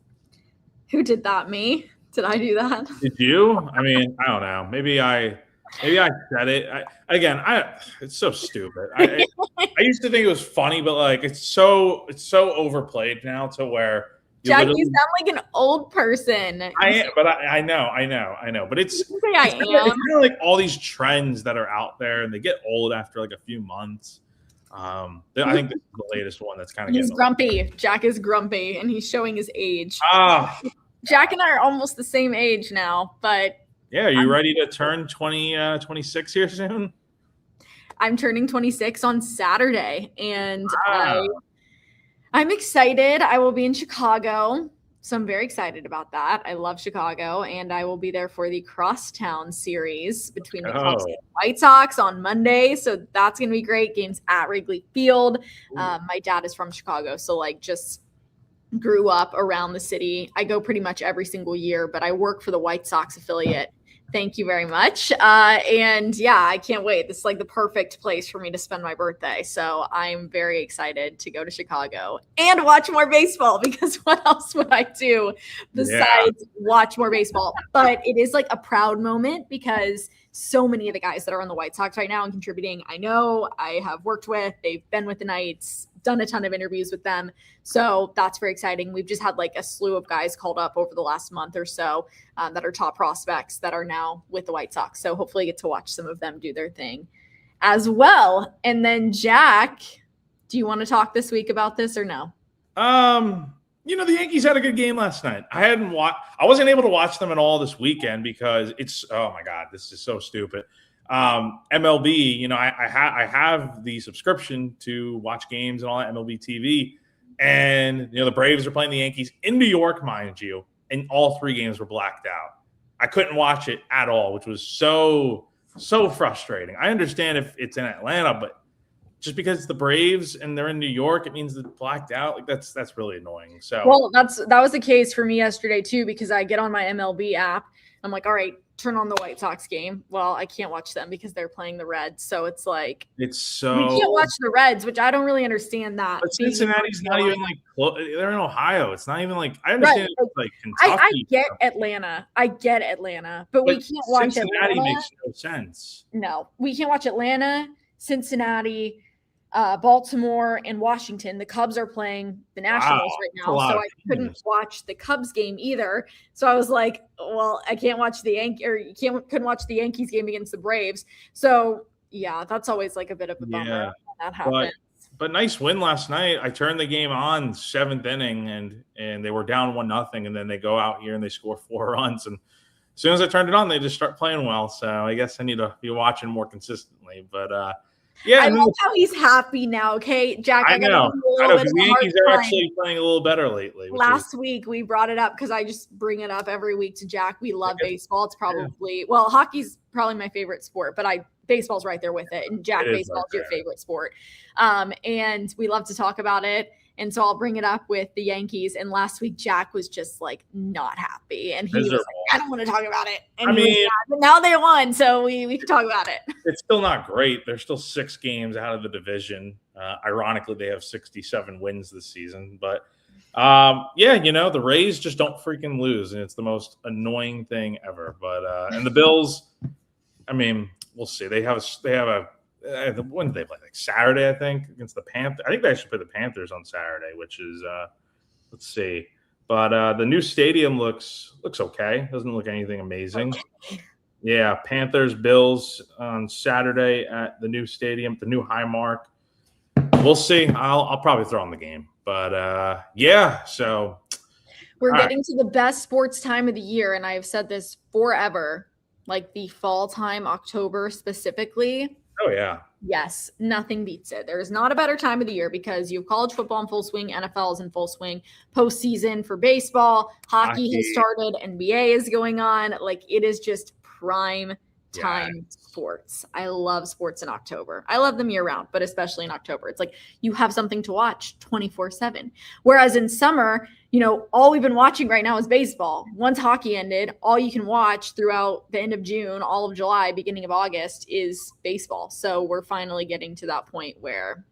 Who did that? Me? Did I do that? Did you? I mean, I don't know. Maybe I said it. It's so stupid. I used to think it was funny, but like it's so overplayed now to where Jack, you sound like an old person. I know. But it's kind of like all these trends that are out there, and they get old after like a few months. I think this is the latest one that's kind of. He's grumpy. Old. Jack is grumpy, and he's showing his age. Jack and I are almost the same age now, but. Yeah, are you ready to turn 26 here soon? I'm turning 26 on Saturday, and I'm excited. I will be in Chicago, so I'm very excited about that. I love Chicago, and I will be there for the Crosstown series between the Cubs and White Sox on Monday, so that's going to be great. Games at Wrigley Field. My dad is from Chicago, so like just grew up around the city. I go pretty much every single year, but I work for the White Sox affiliate. Thank you very much. And yeah, I can't wait. This is like the perfect place for me to spend my birthday. So I'm very excited to go to Chicago and watch more baseball, because what else would I do besides watch more baseball? But it is like a proud moment because so many of the guys that are on the White Sox right now and contributing, I know, I have worked with, they've been with the Knights, done a ton of interviews with them. So that's very exciting. We've just had like a slew of guys called up over the last month or so that are top prospects that are now with the White Sox. So hopefully get to watch some of them do their thing as well. And then Jack, Do you want to talk this week about this or no? The Yankees had a good game last night. I wasn't able to watch them at all this weekend because oh my God, this is so stupid. MLB, I have the subscription to watch games and all that MLB TV. And, the Braves are playing the Yankees in New York, mind you, and all 3 games were blacked out. I couldn't watch it at all, which was so frustrating. I understand if it's in Atlanta, but just because it's the Braves and they're in New York, it means it's blacked out. Like that's really annoying. So well, that was the case for me yesterday too, because I get on my MLB app. I'm like, all right, turn on the White Sox game. Well, I can't watch them because they're playing the Reds. So it's like we can't watch the Reds, which I don't really understand that. But Cincinnati's not even like they're in Ohio. It's not even like I understand like Kentucky. I get Atlanta, but we can't watch Cincinnati. Atlanta. Makes no sense. No, we can't watch Atlanta, Cincinnati, Baltimore, and Washington. The Cubs are playing the Nationals right now, so I couldn't watch the Cubs game either. So I was like, well, I can't watch couldn't watch the Yankees game against the Braves. So yeah, that's always like a bit of a bummer when that happens. But nice win last night. I turned the game on 7th inning and they were down 1-0, and then they go out here and they score 4 runs. And as soon as I turned it on, they just start playing well. So I guess I need to be watching more consistently. But yeah, I love how he's happy now. Okay, Jack. I know. The Yankees are actually playing a little better lately. Last week we brought it up because I just bring it up every week to Jack. We love baseball. It's probably hockey's probably my favorite sport, but baseball's right there with it. And Jack, baseball's your favorite sport. And we love to talk about it. And so I'll bring it up with the Yankees. And last week, Jack was just like not happy. And he was like, I don't want to talk about it. And but now they won. So we can talk about it. It's still not great. They're still 6 games out of the division. Ironically, they have 67 wins this season. But the Rays just don't freaking lose. And it's the most annoying thing ever. But and the Bills, we'll see. They have a when did they play? Like Saturday, I think, against the Panthers. I think they actually play the Panthers on Saturday, which is let's see. But the new stadium looks okay. Doesn't look anything amazing. Okay. Yeah, Panthers, Bills on Saturday at the new stadium, the new Highmark. We'll see. I'll probably throw on the game. But so we're getting to the best sports time of the year, and I've said this forever, like the fall time, October specifically. Oh, yeah. Yes, nothing beats it. There is not a better time of the year because you have college football in full swing, NFL is in full swing, postseason for baseball, hockey has started, NBA is going on. Like, it is just prime time sports. I love sports in October. I love them year round, but especially in October. It's like you have something to watch 24/7. Whereas in summer, all we've been watching right now is baseball. Once hockey ended, all you can watch throughout the end of June, all of July, beginning of August is baseball. So we're finally getting to that point where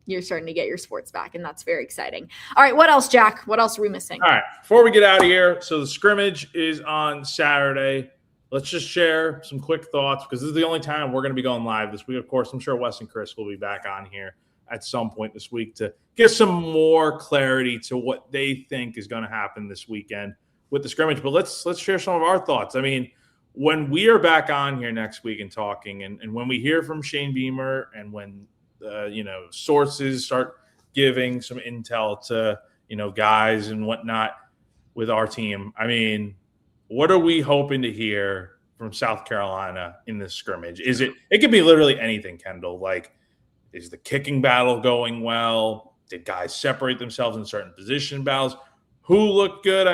you're starting to get your sports back, and that's very exciting. All right, what else, Jack? What else are we missing? All right, before we get out of here, so the scrimmage is on Saturday. Let's just share some quick thoughts because this is the only time we're going to be going live this week. Of course, I'm sure Wes and Chris will be back on here at some point this week to get some more clarity to what they think is going to happen this weekend with the scrimmage. But let's share some of our thoughts. When we are back on here next week and talking, and when we hear from Shane Beamer, and when sources start giving some intel to guys and whatnot with our team, what are we hoping to hear from South Carolina in this scrimmage? It could be literally anything, Kendall. Like, is the kicking battle going well? Did guys separate themselves in certain position battles? Who looked good?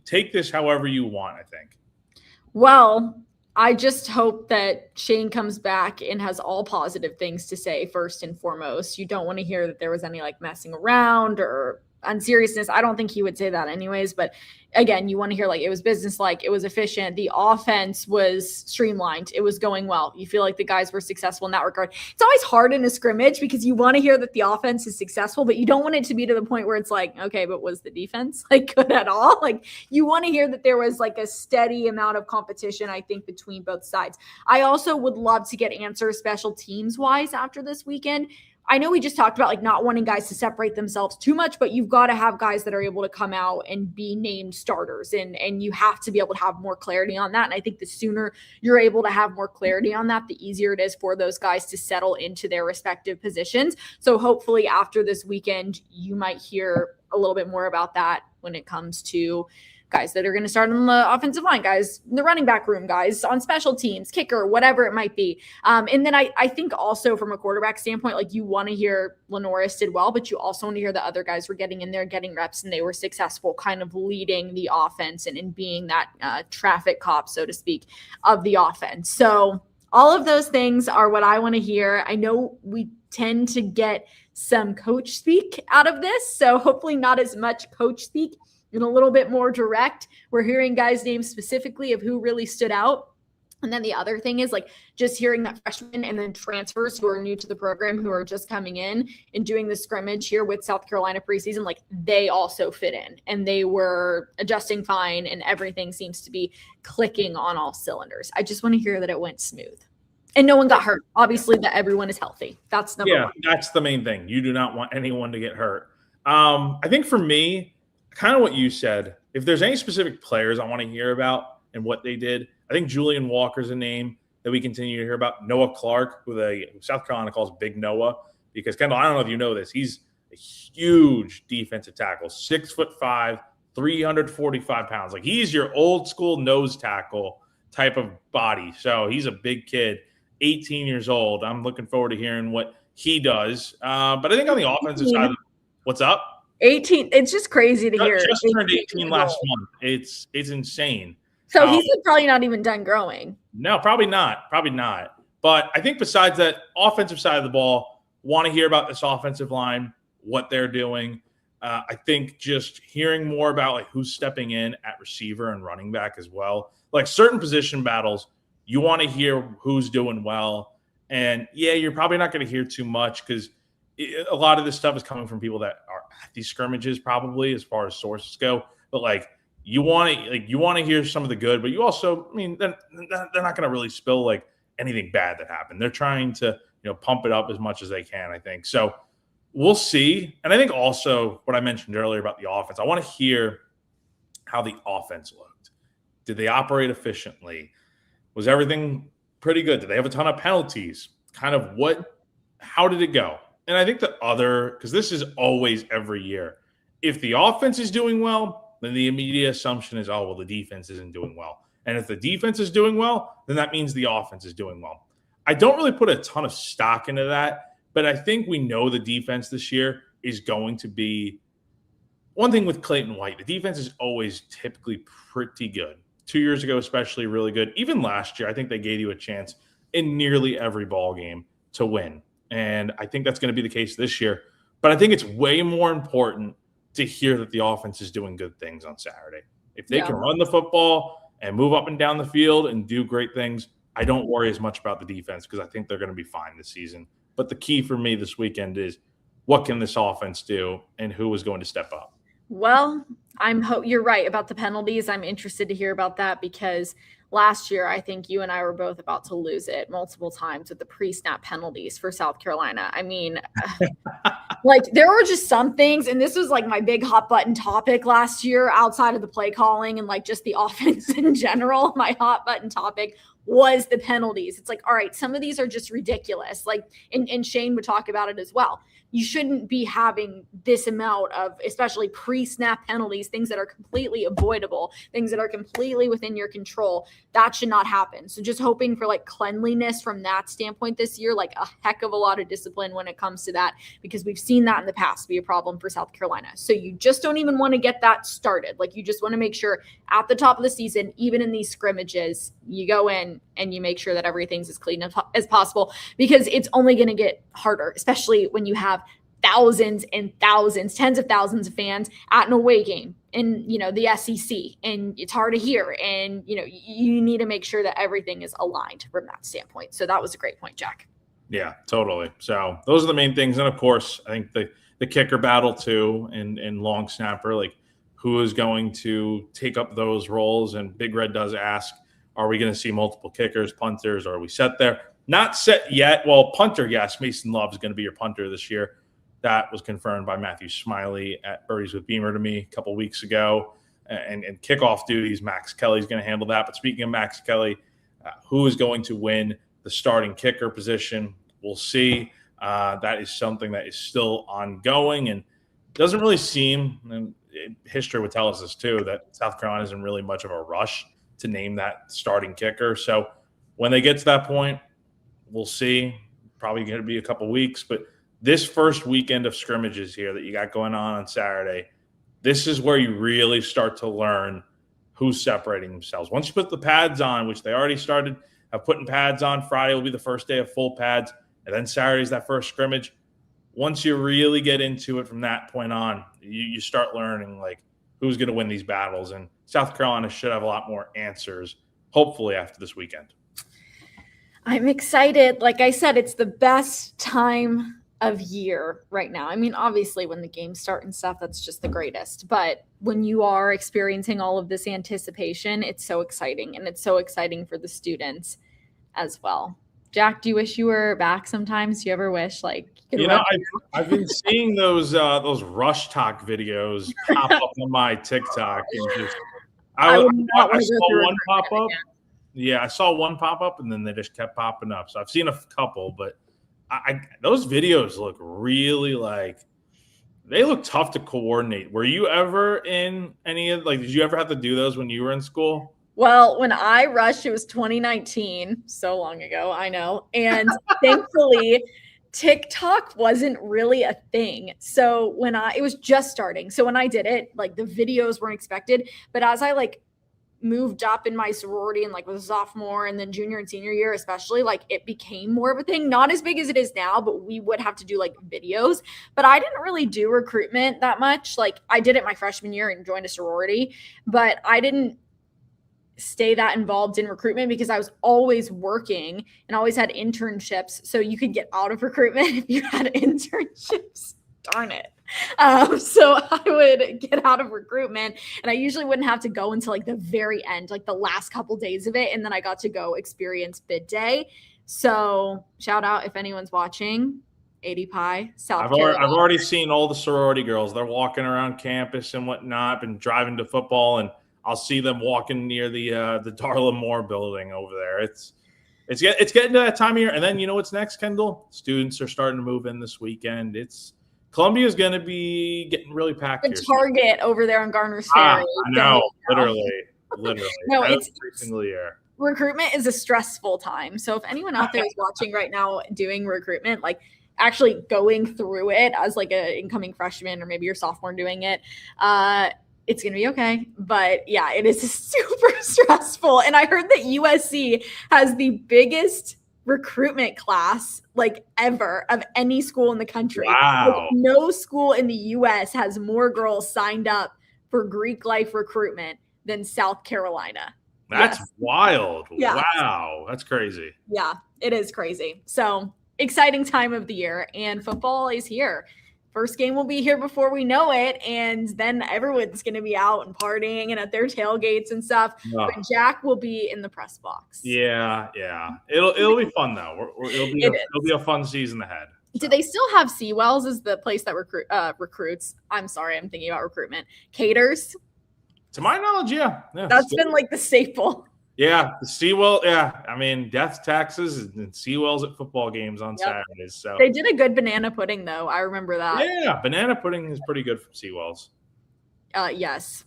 Take this however you want, I think. Well, I just hope that Shane comes back and has all positive things to say first and foremost. You don't want to hear that there was any messing around or unseriousness. I don't think he would say that anyways, but again, you want to hear it was businesslike, it was efficient, the offense was streamlined, it was going well. You feel like the guys were successful in that regard. It's always hard in a scrimmage because you want to hear that the offense is successful, but you don't want it to be to the point where it's like, okay, but was the defense good at all? You want to hear that there was a steady amount of competition, I think, between both sides. I also would love to get answers special teams wise after this weekend. I know we just talked about like not wanting guys to separate themselves too much, but you've got to have guys that are able to come out and be named starters, and you have to be able to have more clarity on that. And I think the sooner you're able to have more clarity on that, the easier it is for those guys to settle into their respective positions. So hopefully after this weekend, you might hear a little bit more about that when it comes to guys that are going to start on the offensive line, guys in the running back room, guys on special teams, kicker, whatever it might be. And then I think also from a quarterback standpoint, like you want to hear Lenoris did well, but you also want to hear the other guys were getting in there, getting reps, and they were successful kind of leading the offense and in being that traffic cop, so to speak, of the offense. So all of those things are what I want to hear. I know we tend to get some coach speak out of this, so hopefully not as much coach speak and a little bit more direct. We're hearing guys' names specifically of who really stood out. And then the other thing is like just hearing that freshmen and then transfers who are new to the program, who are just coming in and doing the scrimmage here with South Carolina preseason, like they also fit in and they were adjusting fine and everything seems to be clicking on all cylinders. I just want to hear that it went smooth. And no one got hurt. Obviously, that everyone is healthy. That's number one. That's the main thing. You do not want anyone to get hurt. I think for me, kind of what you said, if there's any specific players I want to hear about and what they did, I think Julian Walker's a name that we continue to hear about. Noah Clark, who South Carolina calls Big Noah, because Kendall, I don't know if you know this, he's a huge defensive tackle, 6'5", 345 pounds. Like he's your old school nose tackle type of body. So he's a big kid, 18 years old. I'm looking forward to hearing what he does. But I think on the offensive side, what's up? 18. It's just crazy to hear. Just turned 18 last month. It's insane. So he's probably not even done growing. No, probably not. Probably not. But I think besides that offensive side of the ball, want to hear about this offensive line, what they're doing. I think just hearing more about like who's stepping in at receiver and running back as well. Like certain position battles, you want to hear who's doing well. And yeah, you're probably not going to hear too much because a lot of this stuff is coming from people that are at these scrimmages, probably as far as sources go. But like you want to hear some of the good, but you also, I mean, they're not going to really spill like anything bad that happened. They're trying to pump it up as much as they can. I think so. We'll see. And I think also what I mentioned earlier about the offense, I want to hear how the offense looked. Did they operate efficiently? Was everything pretty good? Did they have a ton of penalties? Kind of how did it go? And I think because this is always every year, if the offense is doing well, then the immediate assumption is, oh, well, the defense isn't doing well. And if the defense is doing well, then that means the offense is doing well. I don't really put a ton of stock into that, but I think we know the defense this year is going to be one thing with Clayton White. The defense is always typically pretty good. 2 years ago, especially really good. Even last year, I think they gave you a chance in nearly every ball game to win. And I think that's going to be the case this year. But I think it's way more important to hear that the offense is doing good things on Saturday. If they can run the football and move up and down the field and do great things, I don't worry as much about the defense because I think they're going to be fine this season. But the key for me this weekend is what can this offense do and who is going to step up? Well, you're right about the penalties. I'm interested to hear about that because last year, I think you and I were both about to lose it multiple times with the pre-snap penalties for South Carolina. I mean, like there were just some things, and this was like my big hot button topic last year outside of the play calling and like just the offense in general. My hot button topic was the penalties. It's like, all right, some of these are just ridiculous. Like, and Shane would talk about it as well. You shouldn't be having this amount of, especially pre-snap penalties, things that are completely avoidable, things that are completely within your control. That should not happen. So just hoping for like cleanliness from that standpoint this year, like a heck of a lot of discipline when it comes to that, because we've seen that in the past be a problem for South Carolina. So you just don't even want to get that started. Like you just want to make sure at the top of the season, even in these scrimmages, you go in and you make sure that everything's as clean as possible, because it's only going to get harder, especially when you have thousands and thousands, tens of thousands of fans at an away game in, the SEC, and it's hard to hear. And, you need to make sure that everything is aligned from that standpoint. So that was a great point, Jack. Yeah, totally. So those are the main things. And of course, I think the kicker battle too, and long snapper, like who is going to take up those roles. And Big Red does ask, are we going to see multiple kickers, punters, or are we set there? Not set yet. Well, punter, yes. Mason Love is going to be your punter this year. That was confirmed by Matthew Smiley at Birdies with Beamer to me a couple weeks ago. And kickoff duties, Max Kelly's going to handle that. But speaking of Max Kelly, who is going to win the starting kicker position? We'll see. That is something that is still ongoing and doesn't really seem, and history would tell us this too, that South Carolina isn't really much of a rush to name that starting kicker. So when they get to that point, we'll see. Probably going to be a couple weeks. But this first weekend of scrimmages here that you got going on Saturday, this is where you really start to learn who's separating themselves. Once you put the pads on, which they already started putting pads on, Friday will be the first day of full pads, and then Saturday's that first scrimmage. Once you really get into it from that point on, you start learning like who's going to win these battles. And South Carolina should have a lot more answers, hopefully, after this weekend. I'm excited. Like I said, it's the best time of year right now. I mean, obviously when the games start and stuff, that's just the greatest. But when you are experiencing all of this anticipation, it's so exciting. And it's so exciting for the students as well. Jack, do you wish you were back sometimes? Do you ever wish I've been seeing those Rush Talk videos pop up on my TikTok, and just I saw one pop up. Yeah, I saw one pop up, and then they just kept popping up. So I've seen a couple, but those videos look really they look tough to coordinate. Were you ever in any of did you ever have to do those when you were in school? Well, when I rushed, it was 2019, so long ago, I know. And thankfully, TikTok wasn't really a thing. So it was just starting. So when I did it, the videos weren't expected. But as I moved up in my sorority and was a sophomore and then junior and senior year, especially, it became more of a thing. Not as big as it is now, but we would have to do videos. But I didn't really do recruitment that much. I did it my freshman year and joined a sorority, but I didn't stay that involved in recruitment because I was always working and always had internships. So you could get out of recruitment if you had internships. Darn it. So I would get out of recruitment and I usually wouldn't have to go until the very end, the last couple days of it. And then I got to go experience bid day. So shout out if anyone's watching. 80 Pi, South Carolina. I've already seen all the sorority girls. They're walking around campus and whatnot, been driving to football, and I'll see them walking near the Darla Moore building over there. It's getting to that time of year. And then you know what's next, Kendall? Students are starting to move in this weekend. Columbia is going to be getting really packed. The Target over there on Garner's Ferry. I know, literally. No, every single year. Recruitment is a stressful time. So if anyone out there is watching right now doing recruitment, actually going through it as an incoming freshman or maybe your sophomore doing it, it's going to be okay. But yeah, it is super stressful. And I heard that USC has the biggest recruitment class ever of any school in the country. Wow. No school in the US has more girls signed up for Greek life recruitment than South Carolina. That's wild. Yeah. Wow. That's crazy. Yeah, it is crazy. So exciting time of the year, and football is here. First game will be here before we know it, and then everyone's going to be out and partying and at their tailgates and stuff. Oh. But Jack will be in the press box. Yeah. It'll be fun though. It'll be a fun season ahead. So. Do they still have Seawells as the place that recruits? I'm sorry, I'm thinking about recruitment. Caters? To my knowledge, yeah. That's been the staple. Yeah, the Seawell. Yeah, I mean, death taxes and Seawells at football games on Saturdays. So they did a good banana pudding, though. I remember that. Yeah, banana pudding is pretty good from Seawells. Yes,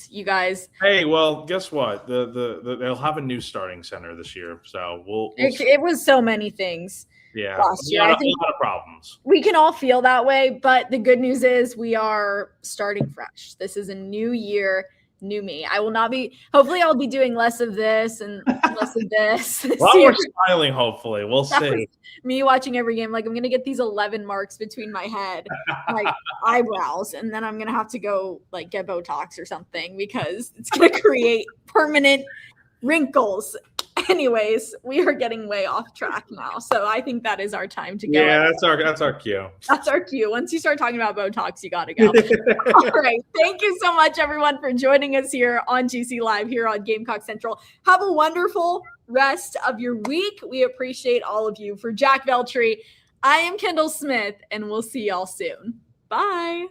you guys. Hey, well, guess what? They'll have a new starting center this year, so we'll it was so many things. Yeah, last year. I think a lot of problems. We can all feel that way, but the good news is we are starting fresh. This is a new year. New me. I will not be. Hopefully, I'll be doing less of this and less of this. Well, we're smiling. Hopefully, we'll see. Me watching every game, I'm gonna get these 11 marks between my head, eyebrows, and then I'm gonna have to go get Botox or something because it's gonna create permanent wrinkles Anyways, we are getting way off track now. So I think that is our time to go. Yeah, that's our cue. That's our cue. Once you start talking about Botox, you got to go. All right. Thank you so much, everyone, for joining us here on GC Live here on Gamecock Central. Have a wonderful rest of your week. We appreciate all of you. For Jack Veltri, I am Kendall Smith, and we'll see y'all soon. Bye.